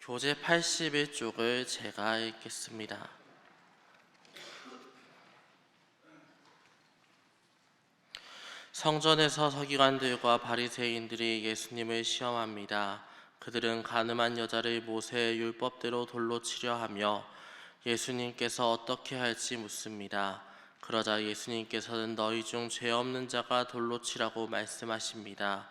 교재 81쪽을 제가 읽겠습니다. 성전에서 서기관들과 바리새인들이 예수님을 시험합니다. 그들은 가늠한 여자를 모세의 율법대로 돌로 치려 하며 예수님께서 어떻게 할지 묻습니다. 그러자 예수님께서는 너희 중 죄 없는 자가 돌로 치라고 말씀하십니다.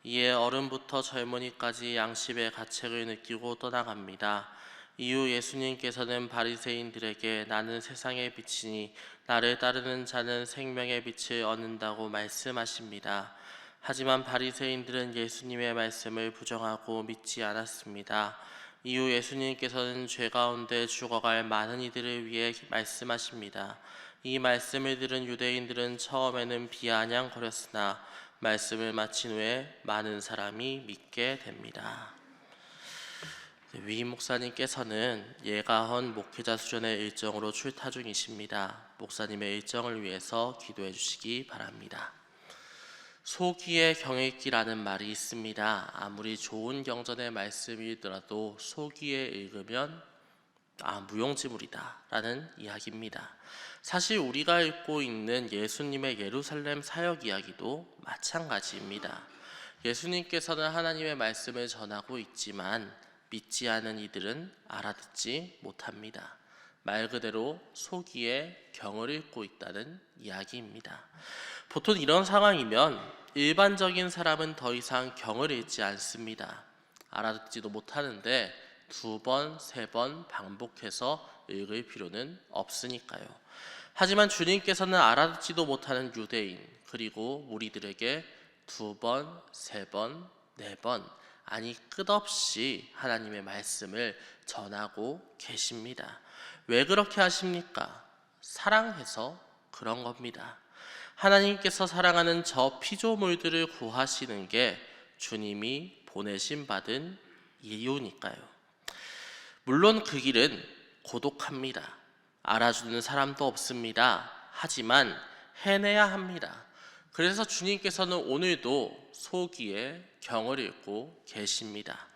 이에 어른부터 젊은이까지 양심의 가책을 느끼고 떠나갑니다. 이후 예수님께서는 바리새인들에게 나는 세상의 빛이니 나를 따르는 자는 생명의 빛을 얻는다고 말씀하십니다. 하지만 바리새인들은 예수님의 말씀을 부정하고 믿지 않았습니다. 이후 예수님께서는 죄 가운데 죽어갈 많은 이들을 위해 말씀하십니다. 이 말씀을 들은 유대인들은 처음에는 비아냥거렸으나 말씀을 마친 후에 많은 사람이 믿게 됩니다. 위 목사님께서는 예가헌 목회자 수련회 일정으로 출타 중이십니다. 목사님의 일정을 위해서 기도해 주시기 바랍니다. 소기의 경읽기라는 말이 있습니다. 아무리 좋은 경전의 말씀이더라도 소기에 읽으면 무용지물이다 라는 이야기입니다. 사실 우리가 읽고 있는 예수님의 예루살렘 사역 이야기도 마찬가지입니다. 예수님께서는 하나님의 말씀을 전하고 있지만 믿지 않은 이들은 알아듣지 못합니다. 말 그대로 소기에 경을 읽고 있다는 이야기입니다. 보통 이런 상황이면 일반적인 사람은 더 이상 경을 읽지 않습니다. 알아듣지도 못하는데 2번, 3번 반복해서 읽을 필요는 없으니까요. 하지만 주님께서는 알아듣지도 못하는 유대인 그리고 무리들에게 2번, 3번, 4번 아니 끝없이 하나님의 말씀을 전하고 계십니다. 왜 그렇게 하십니까? 사랑해서 그런 겁니다. 하나님께서 사랑하는 저 피조물들을 구하시는 게 주님이 보내심 받은 이유니까요. 물론 그 길은 고독합니다. 알아주는 사람도 없습니다. 하지만 해내야 합니다. 그래서 주님께서는 오늘도 소기에 경을 읽고 계십니다.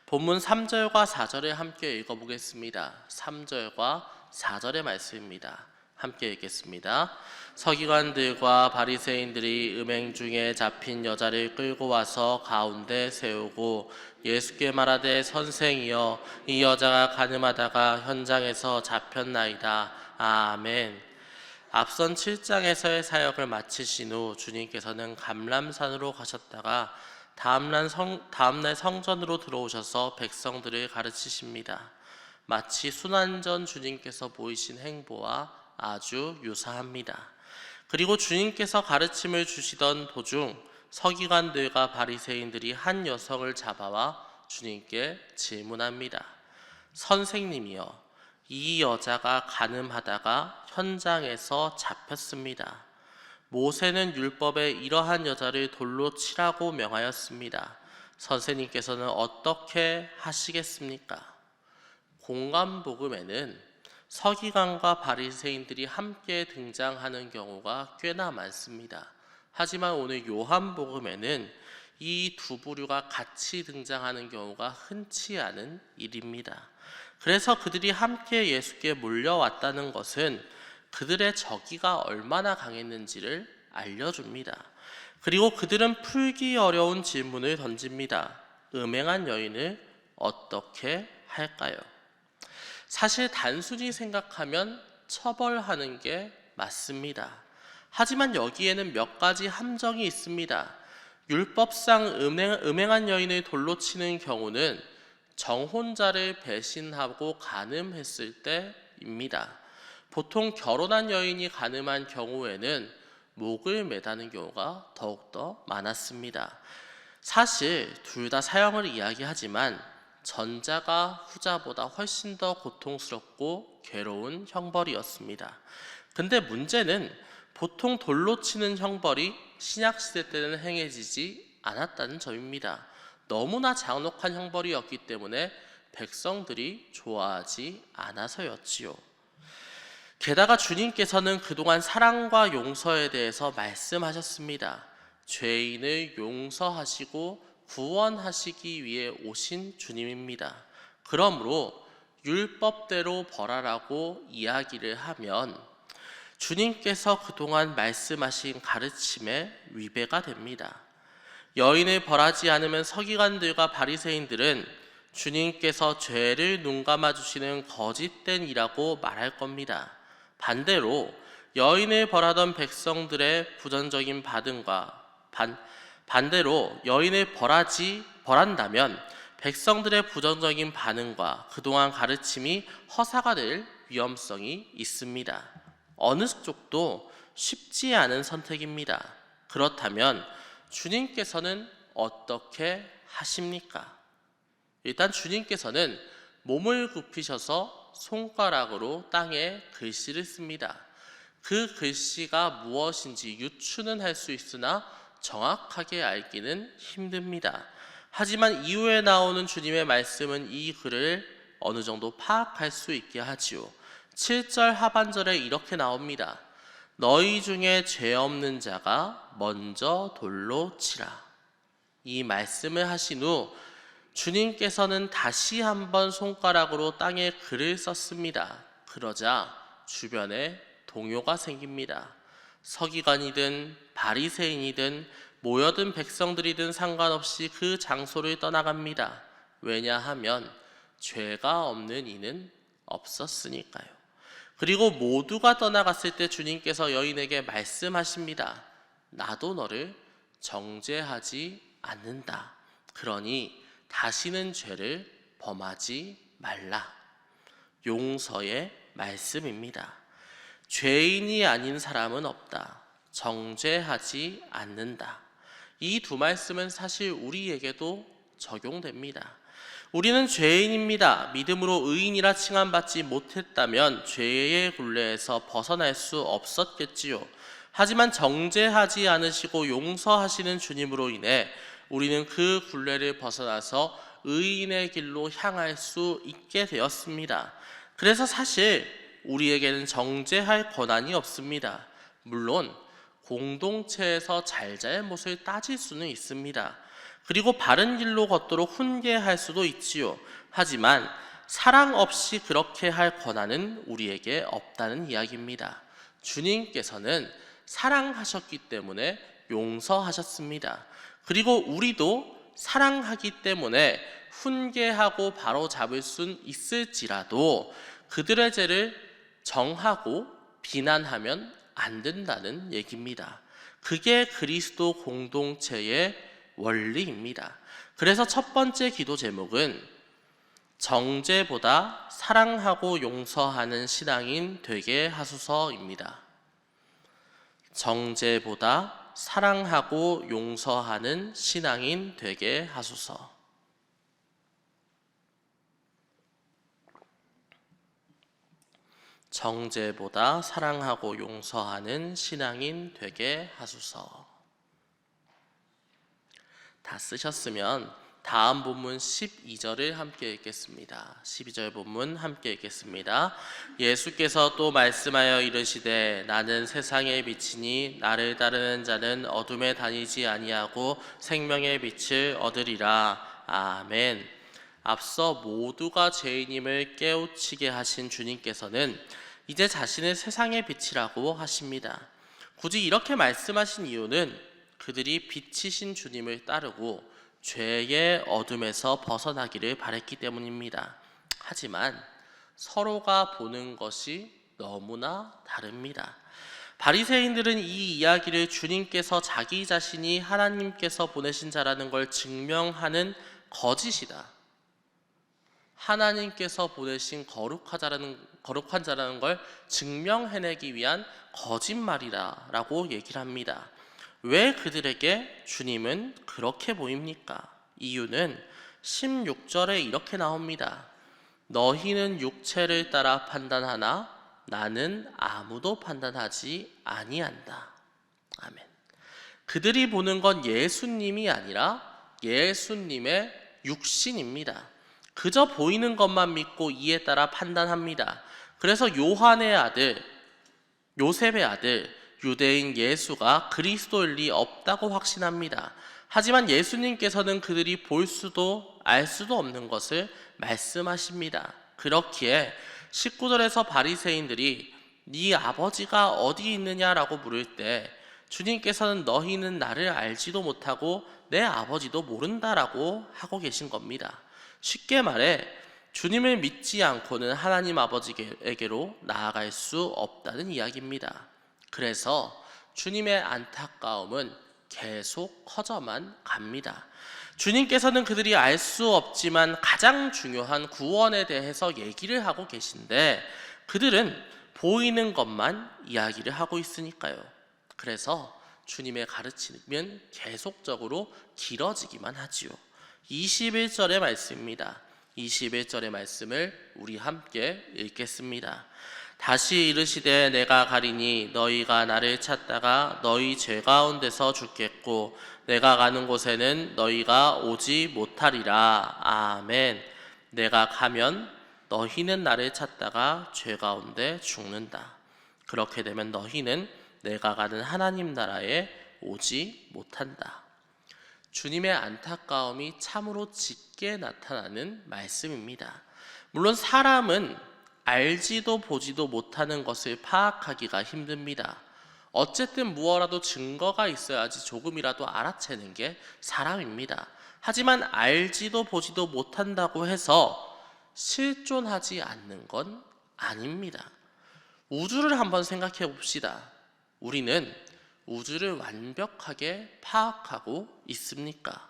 본문 3절과 4절을 함께 읽어보겠습니다. 3절과 4절의 말씀입니다. 함께 읽겠습니다. 서기관들과 바리새인들이 음행 중에 잡힌 여자를 끌고 와서 가운데 세우고 예수께 말하되 선생이여 이 여자가 간음하다가 현장에서 잡혔나이다. 아멘. 앞선 7장에서의 사역을 마치신 후 주님께서는 감람산으로 가셨다가 다음날 성전으로 들어오셔서 백성들을 가르치십니다. 마치 순환전 주님께서 보이신 행보와 아주 유사합니다. 그리고 주님께서 가르침을 주시던 도중 서기관들과 바리새인들이 한 여성을 잡아와 주님께 질문합니다. 선생님이여, 이 여자가 간음하다가 현장에서 잡혔습니다. 모세는 율법에 이러한 여자를 돌로 치라고 명하였습니다. 선생님께서는 어떻게 하시겠습니까? 공관복음에는 서기관과 바리새인들이 함께 등장하는 경우가 꽤나 많습니다. 하지만 오늘 요한복음에는 이 두 부류가 같이 등장하는 경우가 흔치 않은 일입니다. 그래서 그들이 함께 예수께 몰려왔다는 것은 그들의 적의가 얼마나 강했는지를 알려줍니다. 그리고 그들은 풀기 어려운 질문을 던집니다. 음행한 여인을 어떻게 할까요? 사실 단순히 생각하면 처벌하는 게 맞습니다. 하지만 여기에는 몇 가지 함정이 있습니다. 율법상 음행한 여인을 돌로 치는 경우는 정혼자를 배신하고 간음했을 때입니다. 보통 결혼한 여인이 간음한 경우에는 목을 매다는 경우가 더욱더 많았습니다. 사실 둘 다 사형을 이야기하지만 전자가 후자보다 훨씬 더 고통스럽고 괴로운 형벌이었습니다. 근데 문제는 보통 돌로 치는 형벌이 신약시대 때는 행해지지 않았다는 점입니다. 너무나 잔혹한 형벌이었기 때문에 백성들이 좋아하지 않아서였지요. 게다가 주님께서는 그동안 사랑과 용서에 대해서 말씀하셨습니다. 죄인을 용서하시고 구원하시기 위해 오신 주님입니다. 그러므로 율법대로 벌하라고 이야기를 하면 주님께서 그동안 말씀하신 가르침에 위배가 됩니다. 여인을 벌하지 않으면 서기관들과 바리새인들은 주님께서 죄를 눈감아 주시는 거짓된 이라고 말할 겁니다. 반대로 여인을 벌하던 백성들의 부정적인 반대로 여인을 벌한다면 백성들의 부정적인 반응과 그동안 가르침이 허사가 될 위험성이 있습니다. 어느 쪽도 쉽지 않은 선택입니다. 그렇다면 주님께서는 어떻게 하십니까? 일단 주님께서는 몸을 굽히셔서 손가락으로 땅에 글씨를 씁니다. 그 글씨가 무엇인지 유추는 할 수 있으나 정확하게 알기는 힘듭니다. 하지만 이후에 나오는 주님의 말씀은 이 글을 어느 정도 파악할 수 있게 하지요. 7절 하반절에 이렇게 나옵니다. 너희 중에 죄 없는 자가 먼저 돌로 치라. 이 말씀을 하신 후 주님께서는 다시 한번 손가락으로 땅에 글을 썼습니다. 그러자 주변에 동요가 생깁니다. 서기관이든 바리새인이든 모여든 백성들이든 상관없이 그 장소를 떠나갑니다. 왜냐하면 죄가 없는 이는 없었으니까요. 그리고 모두가 떠나갔을 때 주님께서 여인에게 말씀하십니다. 나도 너를 정죄하지 않는다. 그러니 다시는 죄를 범하지 말라. 용서의 말씀입니다. 죄인이 아닌 사람은 없다. 정죄하지 않는다. 이 두 말씀은 사실 우리에게도 적용됩니다. 우리는 죄인입니다. 믿음으로 의인이라 칭함받지 못했다면 죄의 굴레에서 벗어날 수 없었겠지요. 하지만 정죄하지 않으시고 용서하시는 주님으로 인해 우리는 그 굴레를 벗어나서 의인의 길로 향할 수 있게 되었습니다. 그래서 사실 우리에게는 정죄할 권한이 없습니다. 물론 공동체에서 잘잘못을 따질 수는 있습니다. 그리고 바른 길로 걷도록 훈계할 수도 있지요. 하지만 사랑 없이 그렇게 할 권한은 우리에게 없다는 이야기입니다. 주님께서는 사랑하셨기 때문에 용서하셨습니다. 그리고 우리도 사랑하기 때문에 훈계하고 바로 잡을 순 있을지라도 그들의 죄를 정하고 비난하면 안 된다는 얘기입니다. 그게 그리스도 공동체의 원리입니다. 그래서 첫 번째 기도 제목은 정죄보다 사랑하고 용서하는 신앙인 되게 하소서입니다. 정죄보다 사랑하고 용서하는 신앙인 되게 하소서. 정죄보다 사랑하고 용서하는 신앙인 되게 하소서. 다 쓰셨으면 다음 본문 12절을 함께 읽겠습니다. 12절 본문 함께 읽겠습니다. 예수께서 또 말씀하여 이르시되 나는 세상의 빛이니 나를 따르는 자는 어둠에 다니지 아니하고 생명의 빛을 얻으리라. 아멘. 앞서 모두가 죄인임을 깨우치게 하신 주님께서는 이제 자신을 세상의 빛이라고 하십니다. 굳이 이렇게 말씀하신 이유는 그들이 빛이신 주님을 따르고 죄의 어둠에서 벗어나기를 바랬기 때문입니다. 하지만 서로가 보는 것이 너무나 다릅니다. 바리새인들은 이 이야기를 주님께서 자기 자신이 하나님께서 보내신 자라는 걸 증명하는 거짓이다, 하나님께서 보내신 거룩한 자라는 걸 증명해내기 위한 거짓말이라고 얘기를 합니다. 왜 그들에게 주님은 그렇게 보입니까? 이유는 16절에 이렇게 나옵니다. 너희는 육체를 따라 판단하나 나는 아무도 판단하지 아니한다. 아멘. 그들이 보는 건 예수님이 아니라 예수님의 육신입니다. 그저 보이는 것만 믿고 이에 따라 판단합니다. 그래서 요한의 아들, 요셉의 아들, 유대인 예수가 그리스도일 리 없다고 확신합니다. 하지만 예수님께서는 그들이 볼 수도 알 수도 없는 것을 말씀하십니다. 그렇기에 19절에서 바리새인들이 네 아버지가 어디 있느냐라고 물을 때 주님께서는 너희는 나를 알지도 못하고 내 아버지도 모른다라고 하고 계신 겁니다. 쉽게 말해 주님을 믿지 않고는 하나님 아버지에게로 나아갈 수 없다는 이야기입니다. 그래서 주님의 안타까움은 계속 커져만 갑니다. 주님께서는 그들이 알 수 없지만 가장 중요한 구원에 대해서 얘기를 하고 계신데 그들은 보이는 것만 이야기를 하고 있으니까요. 그래서 주님의 가르침은 계속적으로 길어지기만 하지요. 21절의 말씀입니다. 21절의 말씀을 우리 함께 읽겠습니다. 다시 이르시되 내가 가리니 너희가 나를 찾다가 너희 죄 가운데서 죽겠고 내가 가는 곳에는 너희가 오지 못하리라. 아멘. 내가 가면 너희는 나를 찾다가 죄 가운데 죽는다. 그렇게 되면 너희는 내가 가는 하나님 나라에 오지 못한다. 주님의 안타까움이 참으로 짙게 나타나는 말씀입니다. 물론 사람은 알지도 보지도 못하는 것을 파악하기가 힘듭니다. 어쨌든 무엇라도 증거가 있어야지 조금이라도 알아채는 게 사람입니다. 하지만 알지도 보지도 못한다고 해서 실존하지 않는 건 아닙니다. 우주를 한번 생각해 봅시다. 우리는 우주를 완벽하게 파악하고 있습니까?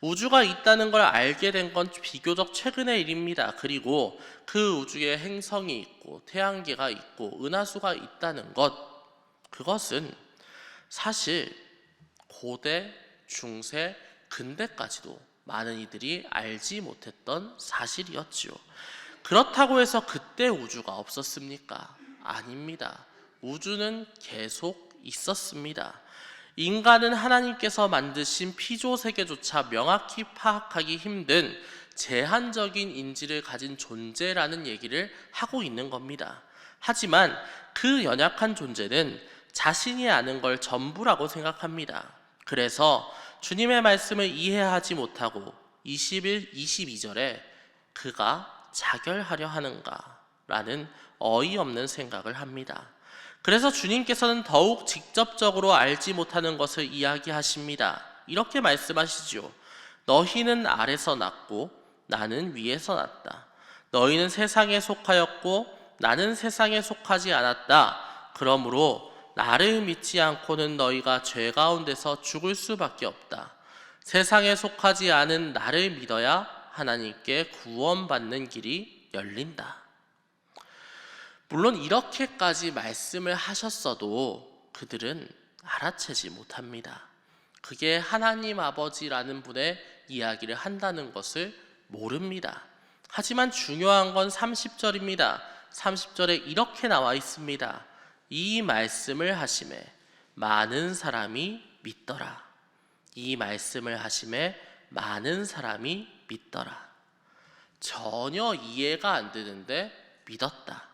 우주가 있다는 걸 알게 된 건 비교적 최근의 일입니다. 그리고 그 우주에 행성이 있고 태양계가 있고 은하수가 있다는 것, 그것은 사실 고대, 중세, 근대까지도 많은 이들이 알지 못했던 사실이었지요. 그렇다고 해서 그때 우주가 없었습니까? 아닙니다. 우주는 계속 있었습니다. 인간은 하나님께서 만드신 피조세계조차 명확히 파악하기 힘든 제한적인 인지를 가진 존재라는 얘기를 하고 있는 겁니다. 하지만 그 연약한 존재는 자신이 아는 걸 전부라고 생각합니다. 그래서 주님의 말씀을 이해하지 못하고 22절에 그가 자결하려 하는가? 라는 어이없는 생각을 합니다. 그래서 주님께서는 더욱 직접적으로 알지 못하는 것을 이야기하십니다. 이렇게 말씀하시죠. 너희는 아래서 났고 나는 위에서 났다. 너희는 세상에 속하였고 나는 세상에 속하지 않았다. 그러므로 나를 믿지 않고는 너희가 죄 가운데서 죽을 수밖에 없다. 세상에 속하지 않은 나를 믿어야 하나님께 구원받는 길이 열린다. 물론 이렇게까지 말씀을 하셨어도 그들은 알아채지 못합니다. 그게 하나님 아버지라는 분의 이야기를 한다는 것을 모릅니다. 하지만 중요한 건 30절입니다. 30절에 이렇게 나와 있습니다. 이 말씀을 하심에 많은 사람이 믿더라. 이 말씀을 하심에 많은 사람이 믿더라. 전혀 이해가 안 되는데 믿었다.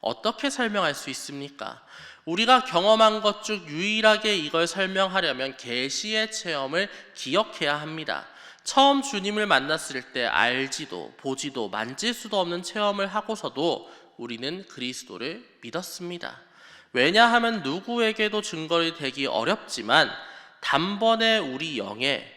어떻게 설명할 수 있습니까? 우리가 경험한 것 중 유일하게 이걸 설명하려면 계시의 체험을 기억해야 합니다. 처음 주님을 만났을 때 알지도 보지도 만질 수도 없는 체험을 하고서도 우리는 그리스도를 믿었습니다. 왜냐하면 누구에게도 증거를 대기 어렵지만 단번에 우리 영에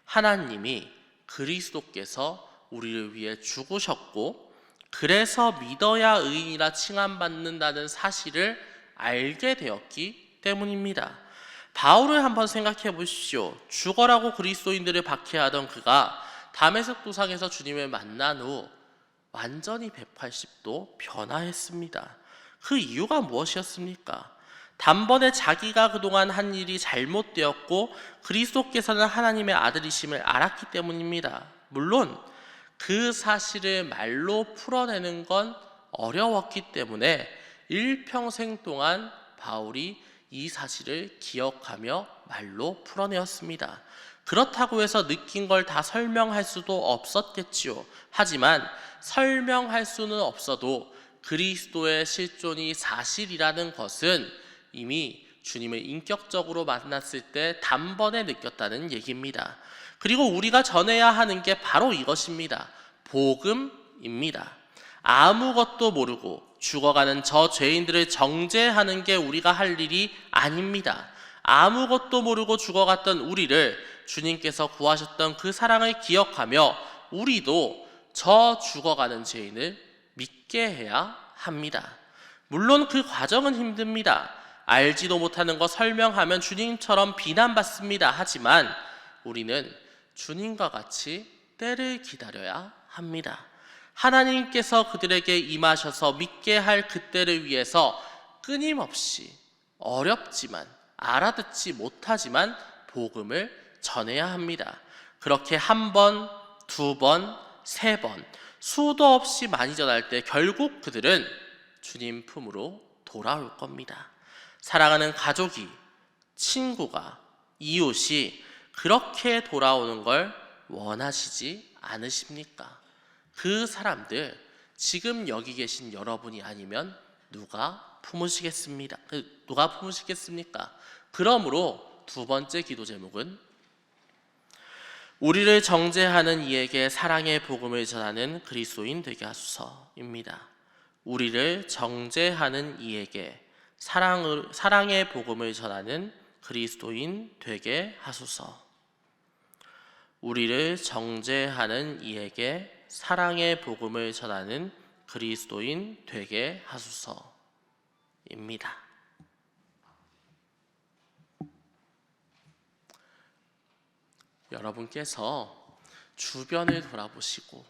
하나님이 그리스도께서 우리를 위해 죽으셨고 그래서 믿어야 의인이라 칭함받는다는 사실을 알게 되었기 때문입니다. 바울을 한번 생각해 보십시오. 죽어라고 그리스도인들을 박해하던 그가 다메섹 도상에서 주님을 만난 후 완전히 180도 변화했습니다. 그 이유가 무엇이었습니까? 단번에 자기가 그동안 한 일이 잘못되었고 그리스도께서는 하나님의 아들이심을 알았기 때문입니다. 물론 그 사실을 말로 풀어내는 건 어려웠기 때문에 일평생 동안 바울이 이 사실을 기억하며 말로 풀어내었습니다. 그렇다고 해서 느낀 걸 다 설명할 수도 없었겠지요. 하지만 설명할 수는 없어도 그리스도의 실존이 사실이라는 것은 이미 주님을 인격적으로 만났을 때 단번에 느꼈다는 얘기입니다. 그리고 우리가 전해야 하는 게 바로 이것입니다. 복음입니다. 입니다. 아무것도 모르고 죽어가는 저 죄인들을 정죄하는 게 우리가 할 일이 아닙니다. 아무것도 모르고 죽어갔던 우리를 주님께서 구하셨던 그 사랑을 기억하며 우리도 저 죽어가는 죄인을 믿게 해야 합니다. 물론 그 과정은 힘듭니다. 알지도 못하는 거 설명하면 주님처럼 비난받습니다. 하지만 우리는 주님과 같이 때를 기다려야 합니다. 하나님께서 그들에게 임하셔서 믿게 할 그때를 위해서 끊임없이 어렵지만 알아듣지 못하지만 복음을 전해야 합니다. 그렇게 한 번, 두 번, 세 번 수도 없이 많이 전할 때 결국 그들은 주님 품으로 돌아올 겁니다. 사랑하는 가족이, 친구가, 이웃이 그렇게 돌아오는 걸 원하시지 않으십니까? 그 사람들 지금 여기 계신 여러분이 아니면 누가 품으시겠습니까? 그러므로 두 번째 기도 제목은 우리를 정죄하는 이에게 사랑의 복음을 전하는 그리스도인 되게 하소서입니다. 우리를 정죄하는 이에게 사랑의 복음을 전하는 그리스도인 되게 하소서. 우리를 정죄하는 이에게 사랑의 복음을 전하는 그리스도인 되게 하소서입니다. 여러분께서 주변을 돌아보시고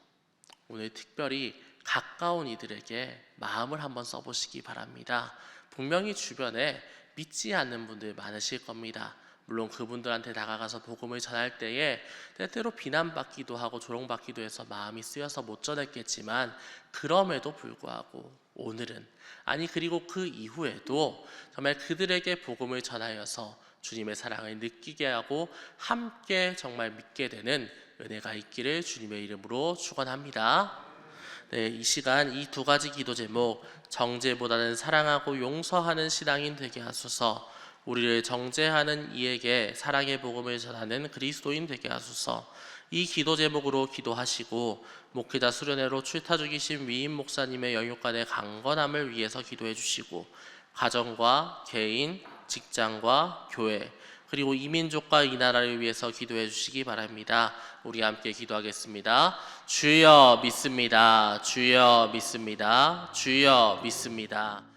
오늘 특별히 가까운 이들에게 마음을 한번 써보시기 바랍니다. 분명히 주변에 믿지 않는 분들 많으실 겁니다. 물론 그분들한테 다가가서 복음을 전할 때에 때때로 비난받기도 하고 조롱받기도 해서 마음이 쓰여서 못 전했겠지만 그럼에도 불구하고 오늘은 그리고 그 이후에도 정말 그들에게 복음을 전하여서 주님의 사랑을 느끼게 하고 함께 정말 믿게 되는 은혜가 있기를 주님의 이름으로 축원합니다. 네, 이 시간 이 두 가지 기도 제목, 정죄보다는 사랑하고 용서하는 신앙인 되게 하소서, 우리를 정죄하는 이에게 사랑의 복음을 전하는 그리스도인 되게 하소서, 이 기도 제목으로 기도하시고 목회자 수련회로 출타 중이신 위임 목사님의 영육간의 강건함을 위해서 기도해 주시고 가정과 개인, 직장과 교회 그리고 이민족과 이 나라를 위해서 기도해 주시기 바랍니다. 우리 함께 기도하겠습니다. 주여 믿습니다. 주여 믿습니다. 주여 믿습니다.